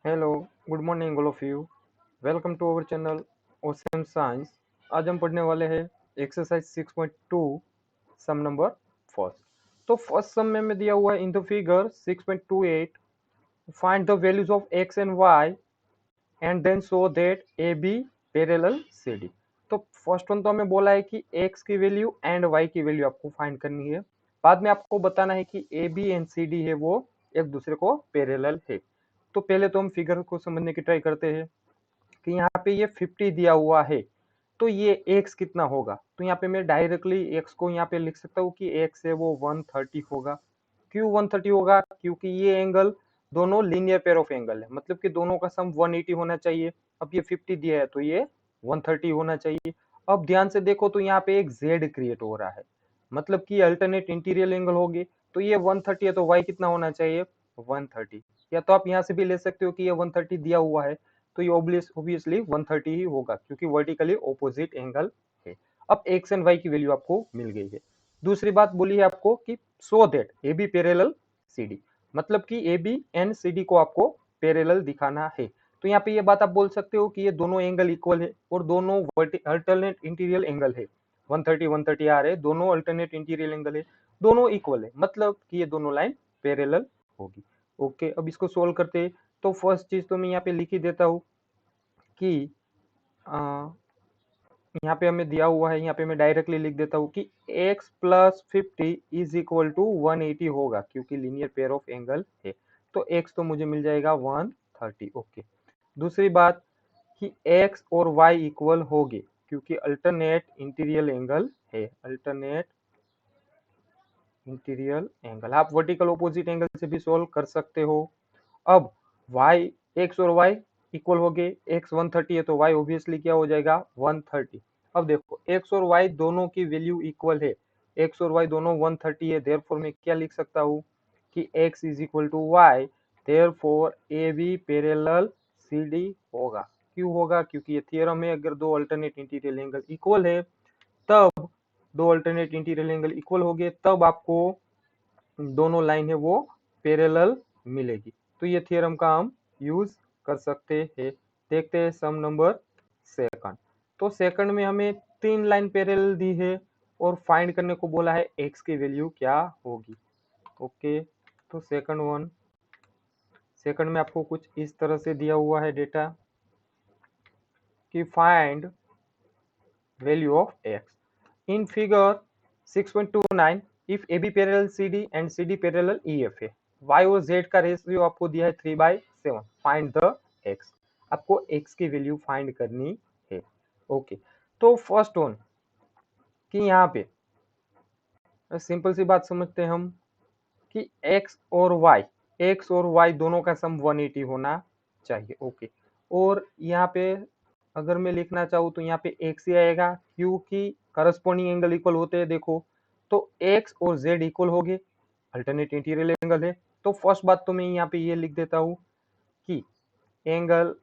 Hello, good morning all of you. Welcome to our channel Ocean Science. आज हम पढ़ने वाले हैं एक्सरसाइज 6.2 सम नंबर फर्स्ट। तो फर्स्ट सम में दिया हुआ है in the figure 6.28 find the values of x and y and then show that A B parallel C D. तो फर्स्ट वन तो हमें बोला है कि एक्स की वैल्यू एंड वाई की वैल्यू आपको फाइंड करनी है। बाद में आपको बताना है कि A B and C D है वो एक दूसरे को पैरेलल है। तो पहले तो हम फिगर को समझने की ट्राई करते हैं कि यहाँ पे ये 50 दिया हुआ है, तो ये x कितना होगा। तो यहाँ पे मैं डायरेक्टली x को यहाँ पे लिख सकता हूँ कि x है वो 130 होगा। क्यों 130 होगा? क्योंकि ये एंगल दोनों लीनियर पेयर ऑफ एंगल है, मतलब कि दोनों का सम 180 होना चाहिए। अब ये 50 दिया है तो ये 130 होना चाहिए। अब ध्यान से देखो तो यहाँ पे एक z क्रिएट हो रहा है, मतलब कि अल्टरनेट इंटीरियर एंगल होगी। तो ये 130 है तो y कितना होना चाहिए? 130। या तो आप यहाँ से भी ले सकते हो कि ये 130 दिया हुआ है तो ये ऑब्वियसली 130 ही होगा, क्योंकि वर्टिकली ऑपोजिट एंगल है। अब एक्स एंड वाई की वैल्यू आपको मिल गई है। दूसरी बात बोली है आपको कि so that A B parallel C D, मतलब कि A B and C D को आपको पैरेलल दिखाना है। तो यहाँ पे ये बात आप बोल सकते हो कि ये दोनों एंगल इक्वल है और दोनों अल्टरनेट इंटीरियर एंगल है। 130 130 आ रहे, दोनों अल्टरनेट इंटीरियर एंगल है, दोनों इक्वल है, मतलब कि ये दोनों लाइन पैरेलल होगी। ओके, अब इसको सोल्व करते हैं। तो फर्स्ट चीज तो मैं यहाँ पे लिख ही देता हूँ कि यहाँ पे हमें दिया हुआ है, यहाँ पे मैं डायरेक्टली लिख देता हूँ कि x plus 50 is equal to 180 होगा, क्योंकि लीनियर पेयर ऑफ एंगल है। तो x तो मुझे मिल जाएगा 130। ओके, दूसरी बात कि x और y इक्वल होगी, क्योंकि अल्टरनेट इंटीरियर एंगल है। अल्टरनेट इंटीरियर एंगल आप वर्टिकल ऑपोजिट एंगल से भी सोल्व कर सकते हो। अब y, x और y इक्वल हो गए। x 130 है तो y ऑब्वियसली क्या हो जाएगा? 130। अब देखो x और y दोनों की वैल्यू इक्वल है, x और y दोनों 130 है, देयरफॉर मैं क्या लिख सकता हूँ कि x is equal to y, therefore A B parallel C D होगा। क्यों होगा? क्योंकि ये थ्योरम है, अगर दो अल्टरनेट इंटीरियर एंगल इक्वल है, तब दो अल्टरनेट इंटीरियर एंगल इक्वल हो गए, तब आपको दोनों लाइन है वो पैरेलल मिलेगी। तो ये थ्योरम का हम यूज कर सकते हैं। देखते हैं सम नंबर सेकंड। तो सेकंड में हमें तीन लाइन पैरेलल दी है और फाइंड करने को बोला है एक्स की वैल्यू क्या होगी। ओके, तो सेकंड में आपको कुछ इस तरह से दिया हुआ है डेटा कि find value of x in figure 6.29 if A B parallel C D and C D parallel E F है। वाई और जेड का रेशियो आपको दिया है 3/7। फाइंड द एक्स, आपको एक्स की वैल्यू फाइंड करनी है। ओके, तो फर्स्ट वन कि यहाँ पे सिंपल सी बात समझते हैं हम कि एक्स और वाई दोनों का सम 180 होना चाहिए। ओके, और यहाँ पे अगर मैं लिखना चाहूँ तो यहाँ पे एक्स ही आएगा, क्योंकि करस्पॉन्डिंग एंगल इक्वल होते हैं। देखो तो एक्स और जेड इक्वल हो गए, अल्टरनेट इंटीरियर एंगल है। तो फर्स्ट बात तो मैं यहाँ पे ये लिख देता हूँ कि angle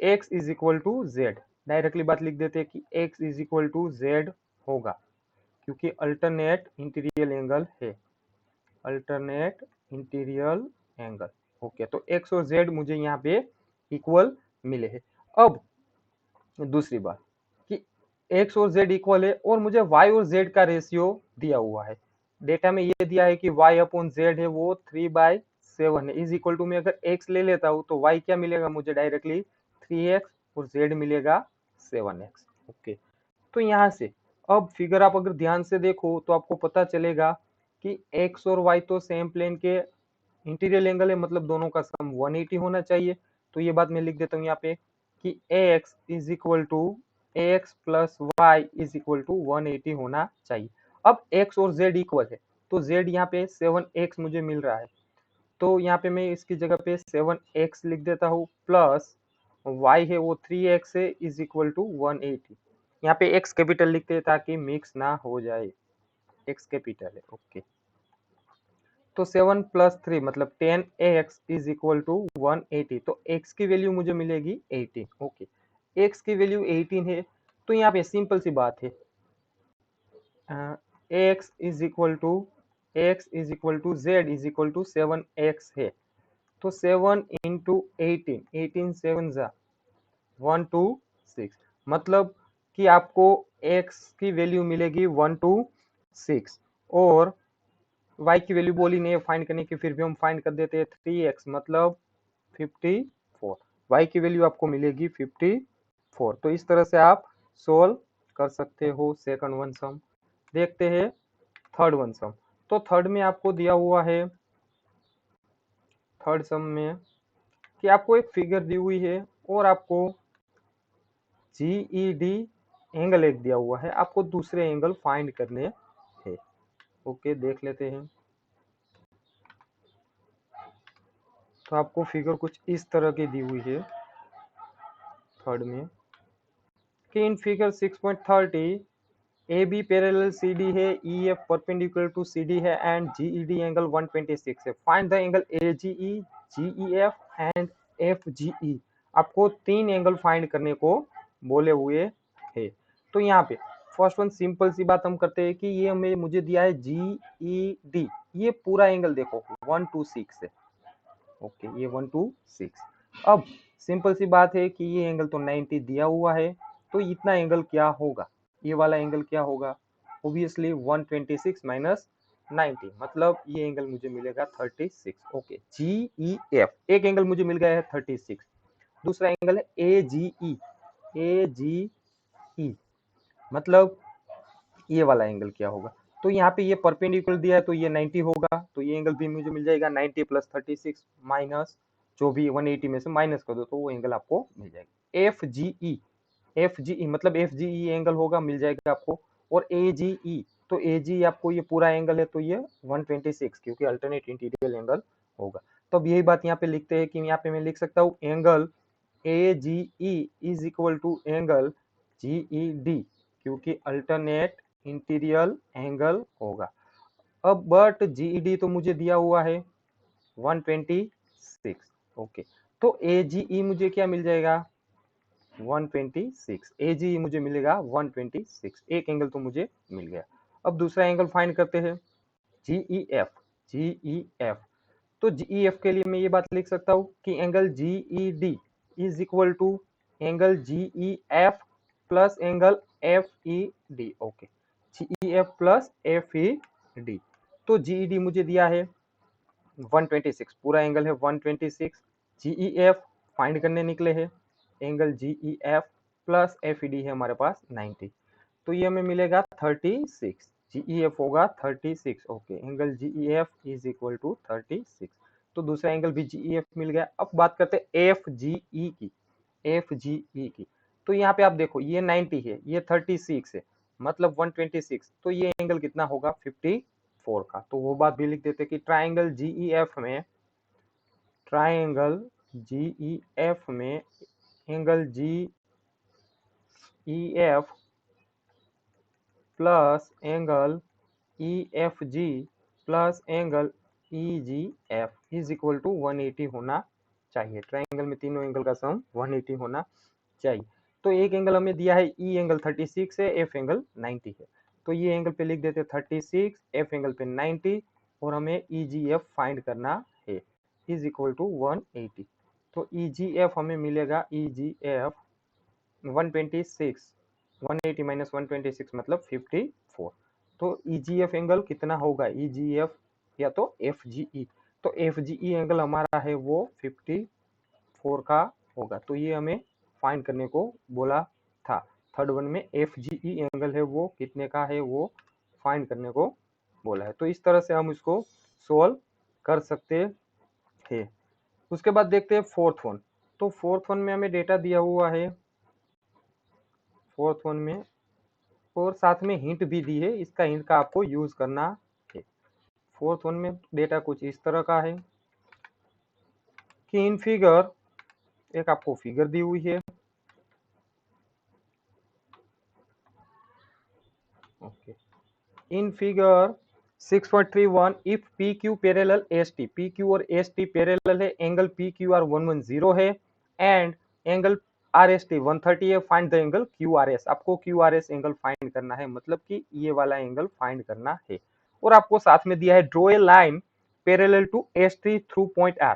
x is equal to z. Directly बात लिख देते हैं कि x is equal to z होगा, क्योंकि अल्टरनेट इंटीरियर एंगल है। Alternate interior angle. ओके, तो एक्स और जेड मुझे यहाँ पे इक्वल मिले हैं। अब दूसरी बात कि एक्स और जेड इक्वल है और मुझे वाई और जेड का रेशियो दिया हुआ है। डेटा में ये दिया है कि वाई अपॉन जेड है वो 3/7 है। इज इक्वल टू में अगर एक्स ले लेता हूँ तो वाई क्या मिलेगा मुझे? डायरेक्टली 3x और जेड मिलेगा 7x। ओके, तो यहाँ से अब फिगर आप अगर ध्यान से देखो तो आपको पता चलेगा कि एक्स और वाई तो सेम प्लेन के इंटीरियर एंगल है, मतलब दोनों का सम 180 होना चाहिए। तो ये बात मैं लिख देता हूँ यहाँ पे कि ax is equal to ax plus Y is equal to 180 होना चाहिए। अब x और z इक्वल है तो z यहाँ पे 7x मुझे मिल रहा है, तो यहाँ पे मैं इसकी जगह पे 7x लिख देता हूँ, प्लस y है वो 3x है इज इक्वल टू 180। यहाँ पे x कैपिटल लिखते हैं ताकि मिक्स ना हो जाए, x कैपिटल है। ओके, तो 7 प्लस 3 मतलब 10x इज इक्वल टू 180। तो x की वैल्यू मुझे मिलेगी 18। ओके, x की वैल्यू 18 है, तो यहाँ पे सिंपल सी बात है, x is equal to z is equal to 7x है। तो 7 इंटू 18, 18 7 जा 126, मतलब कि आपको x की वैल्यू मिलेगी 126 और y की वैल्यू बोली नहीं है फाइंड करने की, फिर भी हम फाइंड कर देते हैं 3x मतलब 54, y की वैल्यू आपको मिलेगी 54। तो इस तरह से आप सोल्व कर सकते हो सेकंड वन सम। देखते हैं थर्ड वन सम। तो थर्ड में आपको दिया हुआ है, थर्ड सम में कि आपको एक फिगर दी हुई है और आपको जीईडी एंगल एक दिया हुआ है, आपको दूसरे एंगल फाइंड करने हैं। ओके, देख लेते हैं। तो आपको फिगर कुछ इस तरह की दी हुई है थर्ड में कि in figure 6.30 A B parallel C D है, E F perpendicular to C D है एंड जीईडी एंगल 126 है। Find the angle A G E, G E F and F G E. आपको तीन एंगल फाइंड करने को बोले हुए है। तो यहाँ पे फर्स्ट वन सिंपल सी बात हम करते हैं कि ये हमें मुझे दिया है जी ई डी, ये पूरा एंगल देखो 126 है। ओके, ये 126। अब सिंपल सी बात है कि ये एंगल तो 90 दिया हुआ है, तो इतना एंगल क्या होगा, ये वाला एंगल क्या होगा, ऑब्वियसली 126 माइनस 90, मतलब ये एंगल मुझे मिलेगा 36। ओके, जी ई एफ एक एंगल मुझे मिल गया है 36, दूसरा एंगल है ए जी ई, ए जी ई मतलब ये वाला एंगल क्या होगा। तो यहाँ पे ये परपेंडिकुलर दिया है तो ये 90 होगा, तो ये एंगल भी मुझे मिल जाएगा 90 प्लस 36 माइनस जो भी 180 में से माइनस कर दो तो वो एंगल आपको मिल जाएगा। F G E, F G ई मतलब एफ जी ई एंगल होगा, मिल जाएगा आपको। और ए जी ई, तो ए जी आपको ये पूरा एंगल है तो ये 126 क्योंकि अल्टरनेट इंटीरियर एंगल होगा। तो अब यही बात यहाँ पे लिखते हैं कि यहाँ पे मैं लिख सकता हूँ angle A G E is equal to angle G E D क्योंकि अल्टरनेट इंटीरियर एंगल होगा। अब बट जीईडी तो मुझे दिया हुआ है 126। ओके, तो एजीई मुझे क्या मिल जाएगा 126, एजीई मुझे मिलेगा 126, एक एंगल तो मुझे मिल गया। अब दूसरा एंगल फाइंड करते हैं जीईएफ, जीईएफ तो जीईएफ के लिए मैं ये बात लिख सकता हूँ कि angle GED is equal to angle GEF plus angle FED. Okay, GEF plus FED. तो जीईडी मुझे दिया है 126, पूरा एंगल है 126। जीईएफ फाइंड करने निकले हैं, एंगल जीईएफ प्लस एफईडी है हमारे पास 90, तो ये हमें मिलेगा 36, जीईएफ होगा 36। Okay, angle GEF is equal to 36, तो दूसरा एंगल भी जीईएफ मिल गया। अब बात करते हैं एफजीई की, एफजीई की। तो यहाँ पे आप देखो ये 90 है, ये 36 है, मतलब 126, तो ये एंगल कितना होगा 54 का। तो वो बात भी लिख देते कि ट्राइंगल जीईएफ में, ट्राइंगल जीईएफ में angle GEF plus angle EFG plus angle EGF is equal to 180 होना चाहिए। ट्राइंगल में तीनों एंगल का सम 180 होना चाहिए। तो एक एंगल हमें दिया है ई एंगल 36 है, एफ एंगल 90 है, तो ये एंगल पे लिख देते 36, एफ एंगल पे 90 और हमें ईजीएफ फाइंड करना है इज इक्वल टू 180। तो ईजीएफ हमें मिलेगा ईजीएफ 126, 180 माइनस 126 मतलब 54। तो ईजीएफ एंगल कितना होगा, ईजीएफ या तो एफजीई, तो एफजीई एंगल हमारा है वो 54 का होगा। तो ये हमें फाइंड करने को बोला था थर्ड वन में, एफजीई एंगल है वो कितने का है वो फाइंड करने को बोला है। तो इस तरह से हम इसको सोल्व कर सकते हैं। उसके बाद देखते हैं फोर्थ वन। तो फोर्थ वन में हमें डेटा दिया हुआ है, फोर्थ वन में और साथ में हिंट भी दी है, इसका हिंट का आपको यूज करना है। फोर्थ वन में डेटा कुछ इस तरह का है कि इन फिगर, एक आपको फिगर दी हुई है। Okay, in figure 6.31 if P Q parallel S T, P Q और एस टी पैरेलल है, एंगल पी क्यू आर 110 है and angle R S T 130 है, find the angle Q R S. आपको Q R S angle find करना है, मतलब कि ये वाला एंगल फाइंड करना है। और आपको साथ में दिया है draw a line parallel to S T through point R,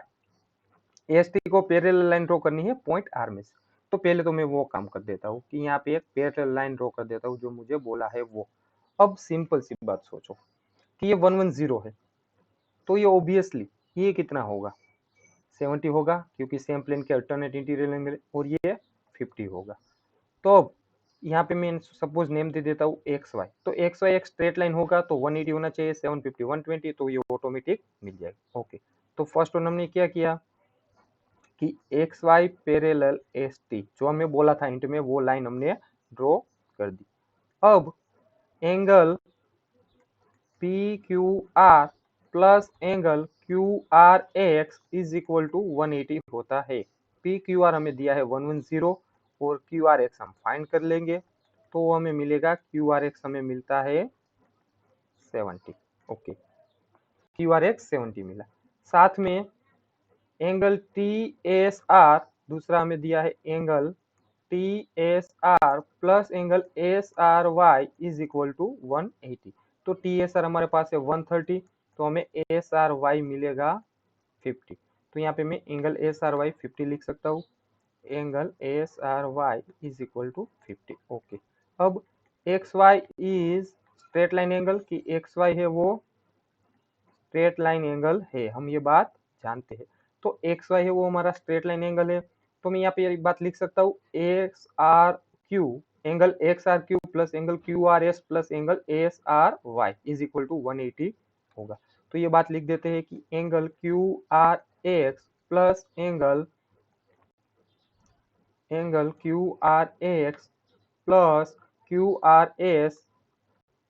AST को पैरेलल लाइन ड्रॉ करनी है पॉइंट आर में से। तो पहले तो मैं वो काम कर देता हूँ कि यहाँ पे एक पैरेलल लाइन ड्रॉ कर देता हूँ जो मुझे बोला है वो। अब सिंपल सी बात सोचो कि ये 110 है, तो ये ऑब्वियसली ये कितना होगा, 70 होगा, क्योंकि सेम प्लेन के अल्टरनेट इंटीरियर एंगल, और ये 50 होगा। तो अब यहाँ पे मैं सपोज नेम दे देता हूँ एक्स वाई, तो एक्स वाई एक स्ट्रेट लाइन होगा तो 180 होना चाहिए, 750 120, तो ये ऑटोमेटिक मिल जाएगा। ओके, तो फर्स्ट वन हमने क्या किया कि X Y parallel S T, जो हमें बोला था इंट में, वो लाइन हमने ड्रॉ कर दी। अब angle P Q R plus angle Q R X is equal to 180 होता है। पी क्यू आर हमें दिया है 110 और क्यू आर एक्स हम फाइंड कर लेंगे, तो हमें मिलेगा क्यू आर एक्स हमें मिलता है 70। ओके, क्यू आर एक्स 70 मिला। साथ में एंगल टी एस आर दूसरा हमें दिया है angle T S R plus angle S R Y is equal to 180। तो टी एस आर हमारे पास है 130, तो हमें एस आर वाई मिलेगा 50। तो यहाँ पे मैं एंगल एस आर वाई 50 लिख सकता हूँ, angle S R Y is equal to 50। Okay, अब X Y is straight line angle, कि एक्स वाई है वो स्ट्रेट लाइन एंगल है, हम ये बात जानते हैं। तो एक्स वाई है वो हमारा स्ट्रेट लाइन एंगल है, तो मैं यहाँ पे एक बात लिख सकता हूँ, X R Q, angle X R Q plus angle Q R S plus angle S R Y is equal to 180 होगा। तो ये बात लिख देते हैं कि angle Q R X plus angle Q R X plus Q R S,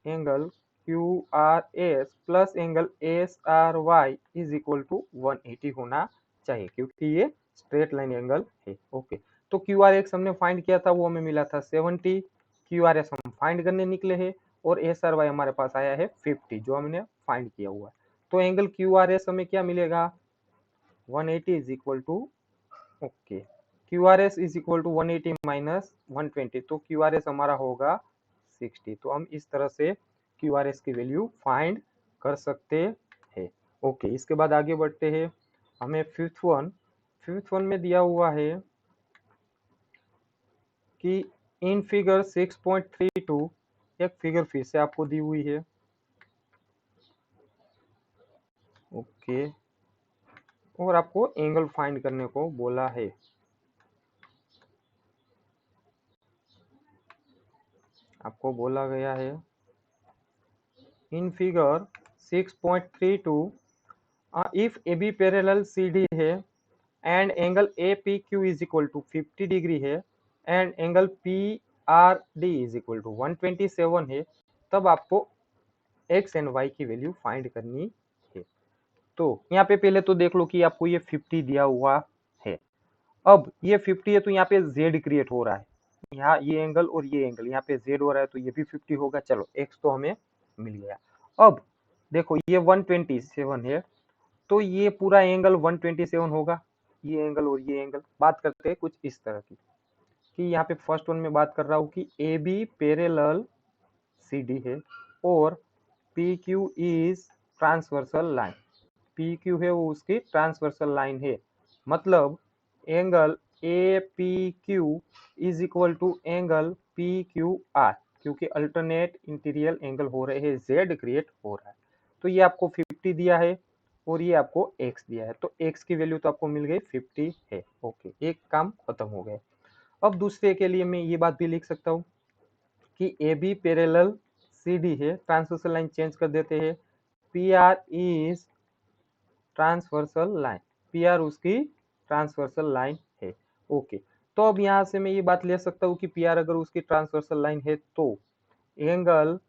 angle Q R S plus angle S R Y is equal to 180 होना चाहिए, क्योंकि ये स्ट्रेट लाइन एंगल है। ओके, तो क्यू आर एक्स हमने find किया था, वो हमें मिला था 70, क्यू आर एस हम फाइंड करने निकले हैं, और एस आर वाई हमारे पास आया है 50, जो हमने फाइंड किया हुआ है। तो एंगल क्यू आर एस हमें क्या मिलेगा, 180 is equal to, okay, Q R S is equal to 180 minus 120, तो क्यू आर एस हमारा होगा 60। तो हम इस तरह से क्यू आर एस की वैल्यू फाइंड कर सकते हैं। ओके, इसके बाद आगे बढ़ते हैं। हमें फिफ्थ वन में दिया हुआ है कि इन फिगर 6.32, एक फिगर फिर से आपको दी हुई है। ओके, और आपको एंगल फाइंड करने को बोला है। आपको बोला गया है in figure 6.32 if AB parallel CD है and angle APQ is equal to 50 degree है and angle PRD is equal to 127 है, तब आपको एक्स एंड वाई की वैल्यू फाइंड करनी है। तो यहाँ पे पहले तो देख लो कि आपको ये 50 दिया हुआ है। अब ये 50 है तो यहाँ पे Z क्रिएट हो रहा है, यहाँ ये एंगल और ये एंगल, यहाँ पे Z हो रहा है, तो ये भी 50 होगा। चलो एक्स तो हमें मिल गया। अब देखो ये 127 है, तो ये पूरा एंगल 127 होगा, ये एंगल और ये एंगल। बात करते हैं कुछ इस तरह की, कि यहाँ पे फर्स्ट वन में बात कर रहा हूँ कि A B parallel C D है और P Q is transversal line, P Q है वो उसकी ट्रांसवर्सल लाइन है, मतलब angle A P Q is equal to angle P Q R, क्योंकि अल्टरनेट इंटीरियर एंगल हो रहे हैं, जेड क्रिएट हो रहा है। तो ये आपको 50 दिया है और ये आपको x दिया है, तो x की वैल्यू तो आपको मिल गई 50 है। ओके, एक काम खत्म हो गया। अब दूसरे के लिए मैं ये बात भी लिख सकता हूँ कि A B parallel C D है, ट्रांसवर्सल लाइन चेंज कर देते हैं, P R is transversal line, P R उसकी ट्रांसवर्सल लाइन है। ओके, तो अब यहाँ से मैं ये बात ले सकता हूँ कि पी आर अगर उसकी ट्रांसवर्सल लाइन है तो angle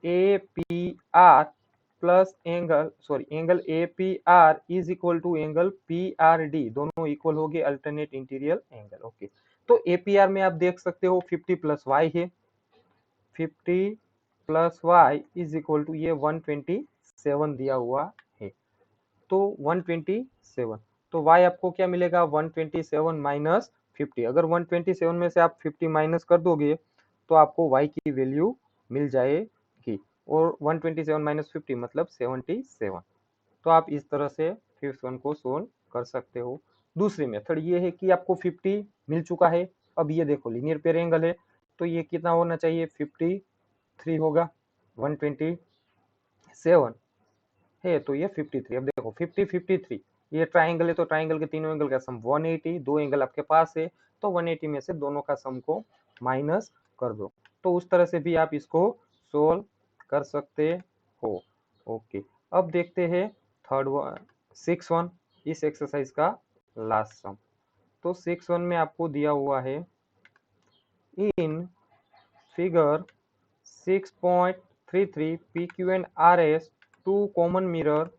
A P R plus angle A P R is equal to angle P R D, दोनों इक्वल हो गए अल्टरनेट इंटीरियर एंगल। ओके, तो ए पी आर में आप देख सकते हो 50 प्लस वाई है, 50 plus Y is equal to ये 127 दिया हुआ है, तो 127, तो y आपको क्या मिलेगा 127 माइनस 50। अगर 127 में से आप 50 माइनस कर दोगे तो आपको y की वैल्यू मिल जाएगी, और 127 माइनस 50 मतलब 77। तो आप इस तरह से फिफ्थ वन को सोल्व कर सकते हो। दूसरी मेथड ये है कि आपको 50 मिल चुका है, अब ये देखो लीनियर पेयर एंगल है तो ये कितना होना चाहिए, 53 होगा, 127 है तो ये 53। अब देखो 50 53 ये ट्राइंगल है तो ट्राइंगल के तीनों एंगल का सम 180, दो एंगल आपके पास है तो 180 में से दोनों का सम को माइनस कर दो। तो उस तरह से भी आप इसको सोल्व कर सकते हो। ओके, अब देखते हैं थर्ड वन, 6-1 इस एक्सरसाइज का लास्ट सम। तो 6-1 में आपको दिया हुआ है in figure 6.33 PQ and RS two common mirror,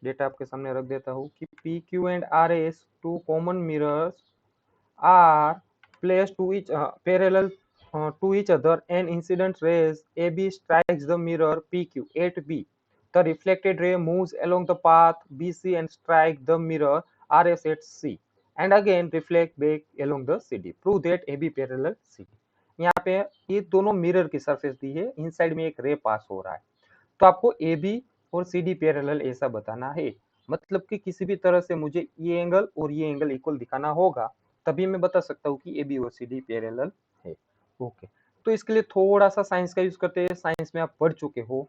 data आपके सामने रख देता हूँ कि PQ and RS two common mirrors are placed to each parallel to each other and incident rays AB strikes the mirror PQ at B. The reflected ray moves along the path BC and strike the mirror RS at C and again reflect back along the CD. Prove that AB parallel CD. यहाँ पे ये दोनों mirror की surface दी है, इन side में एक रे पास हो रहा है तो आपको ए बी और सी डी पैरेलल ऐसा बताना है। मतलब कि किसी भी तरह से मुझे ये एंगल और ये एंगल इक्वल दिखाना होगा तभी मैं बता सकता हूँ कि ए बी और सी डी पैरेलल है। ओके, तो इसके लिए थोड़ा सा साइंस का यूज करते हैं। साइंस में आप पढ़ चुके हो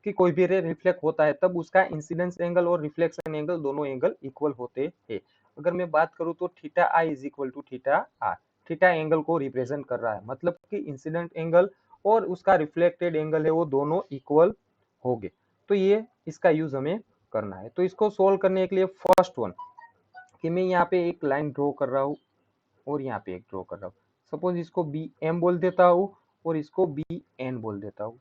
कि कोई भी रे रिफ्लेक्ट होता है तब उसका इंसिडेंस एंगल और रिफ्लेक्शन एंगल दोनों एंगल इक्वल होते हैं। अगर मैं बात करूँ तो theta I is equal to theta R, theta angle को रिप्रेजेंट कर रहा है, मतलब कि इंसिडेंट एंगल और उसका रिफ्लेक्टेड एंगल है वो दोनों इक्वल हो गए। तो ये इसका यूज हमें करना है। तो इसको सोल्व करने के लिए फर्स्ट वन कि मैं यहाँ पे एक लाइन ड्रॉ कर रहा हूँ और यहाँ पे एक ड्रॉ कर रहा हूँ। सपोज इसको बी एम बोल देता हूँ और इसको बी एन बोल देता हूँ।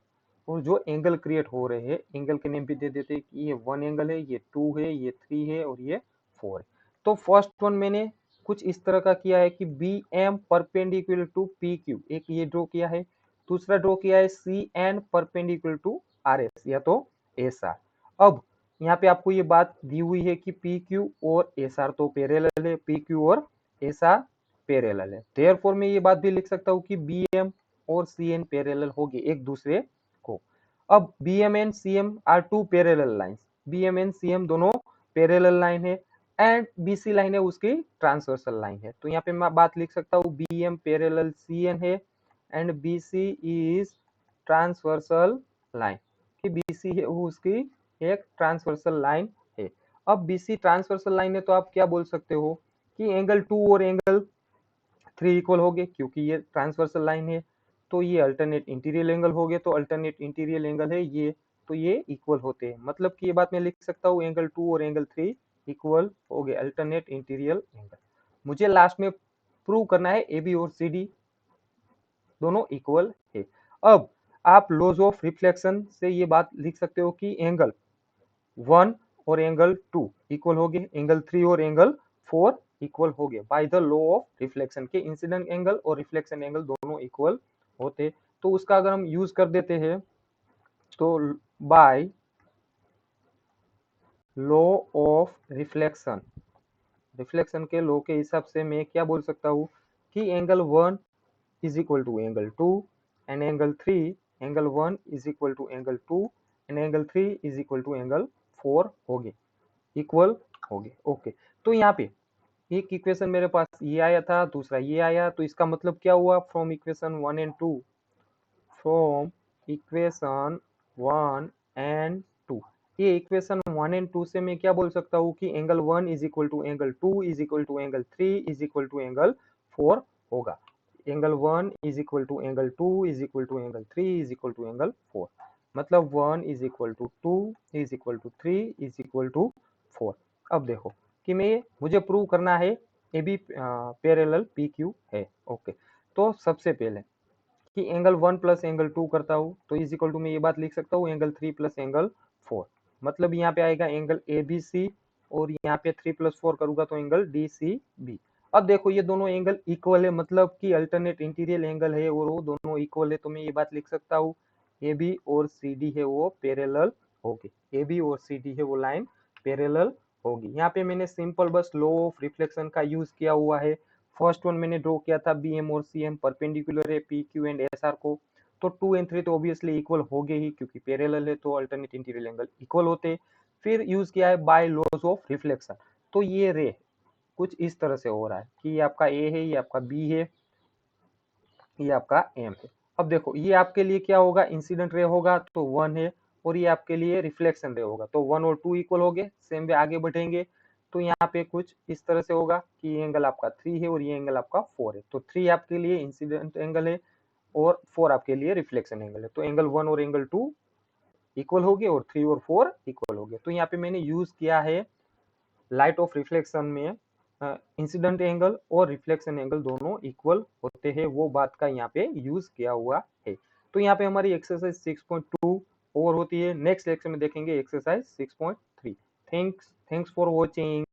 और जो एंगल क्रिएट हो रहे हैं एंगल के नेम भी दे देते हैं कि ये 1 एंगल है, ये 2 है, ये 3 है और ये 4 है। तो फर्स्ट वन मैंने कुछ इस तरह का किया है कि B M perpendicular to P Q, एक ये ड्रॉ किया है। दूसरा ड्रॉ किया है C N perpendicular to R S या तो एस आर। अब यहाँ पे आपको ये बात दी हुई है कि पी क्यू और एस आर तो पैरेलल है, पी क्यू और एस आर पैरेलल है। देयरफॉर मैं ये बात भी लिख सकता हूँ कि बी एम और सी एन पैरेलल होगी एक दूसरे को। अब B M and C M are two parallel lines, B M and C M दोनों पैरेलल लाइन है एंड बी सी लाइन है उसकी ट्रांसवर्सल लाइन है। तो यहाँ पे मैं बात लिख सकता हूँ B M parallel C N है and B C is transversal line, कि बी सी है वो उसकी एक ट्रांसवर्सल लाइन है। अब बी सी ट्रांसवर्सल लाइन है तो आप क्या बोल सकते हो कि एंगल 2 और एंगल 3 इक्वल हो गए क्योंकि ये ट्रांसवर्सल लाइन है। तो ये अल्टरनेट इंटीरियर एंगल हो गए, तो अल्टरनेट इंटीरियर एंगल है ये, तो ये इक्वल होते हैं। मतलब कि ये बात मैं लिख सकता हूँ एंगल 2 और एंगल 3 इक्वल हो गए, अल्टरनेट इंटीरियर एंगल। मुझे लास्ट में प्रूव करना है ए बी और सी डी दोनों इक्वल है। अब आप लॉज ऑफ रिफ्लेक्शन से ये बात लिख सकते हो कि एंगल 1 और एंगल 2 इक्वल हो गए, एंगल 3 और एंगल 4 इक्वल हो गए by the law of reflection के। इंसिडेंट एंगल और रिफ्लेक्शन एंगल दोनों इक्वल होते, तो उसका अगर हम यूज कर देते हैं तो by law of reflection, reflection के लॉ के हिसाब से मैं क्या बोल सकता हूँ कि angle 1 is equal to angle 2 and angle 3, angle 1 is equal to angle 2 and angle 3 is equal to angle 4 हो गए, इक्वल हो गए। ओके, तो यहाँ पे एक इक्वेशन मेरे पास ये आया था, दूसरा ये आया, तो इसका मतलब क्या हुआ, from equation 1 and 2, from equation 1 and 2, ये इक्वेशन 1 एंड 2 से मैं क्या बोल सकता हूँ कि angle 1 is equal to angle 2 is equal to angle 3 is equal to angle 4 होगा। Angle 1 is equal to angle 2 is equal to angle 3 is equal to angle 4, मतलब 1 is equal to 2 is equal to 3 is equal to 4। अब देखो कि मैं मुझे prove करना है A B parallel P Q है। ओके, तो सबसे पहले कि एंगल 1 प्लस एंगल 2 करता हूँ तो इज इक्वल टू मैं ये बात लिख सकता हूँ एंगल 3 प्लस एंगल 4, मतलब यहाँ पे आएगा एंगल ए बी सी और यहाँ पे 3 प्लस 4 करूंगा तो एंगल डी सी बी। अब देखो ये दोनों एंगल इक्वल है, मतलब कि अल्टरनेट इंटीरियर एंगल है और वो दोनों इक्वल है, तो मैं ये बात लिख सकता हूँ ए बी और सी डी है वो पैरेलल होगी, ए बी और सी डी है वो लाइन पैरेलल होगी। यहाँ पे मैंने सिंपल बस लॉ ऑफ रिफ्लेक्शन का यूज किया हुआ है। फर्स्ट वन मैंने ड्रॉ किया था बी एम और सी एम परपेंडिकुलर है P Q and S R को, तो 2 एंड 3 तो ऑब्वियसली इक्वल हो गए ही क्योंकि पैरेलल है तो अल्टरनेट इंटीरियर एंगल इक्वल होते। फिर यूज किया है बाय लॉज ऑफ रिफ्लेक्शन, तो ये रे कुछ इस तरह से हो रहा है कि ये आपका ए है, ये आपका बी है, ये आपका एम है। अब देखो ये आपके लिए क्या होगा, इंसिडेंट रे होगा तो 1 है, और ये आपके लिए रिफ्लेक्शन रे होगा तो 1 और 2 इक्वल हो गए। सेम वे आगे बढ़ेंगे तो यहाँ पे कुछ इस तरह से होगा कि ये एंगल आपका 3 है और ये एंगल आपका 4 है। तो 3 आपके लिए इंसिडेंट एंगल है और 4 आपके लिए रिफ्लेक्शन एंगल है। तो एंगल 1 और एंगल 2 इक्वल हो गए और 3 और 4 इक्वल हो गए। तो यहाँ पे मैंने यूज किया है लाइट ऑफ रिफ्लेक्शन में इंसिडेंट एंगल और रिफ्लेक्शन एंगल दोनों इक्वल होते हैं, वो बात का यहाँ पे यूज किया हुआ है। तो यहाँ पे हमारी एक्सरसाइज 6.2 ओवर होती है। नेक्स्ट लेक्चर में देखेंगे एक्सरसाइज 6.3। Thanks for watching.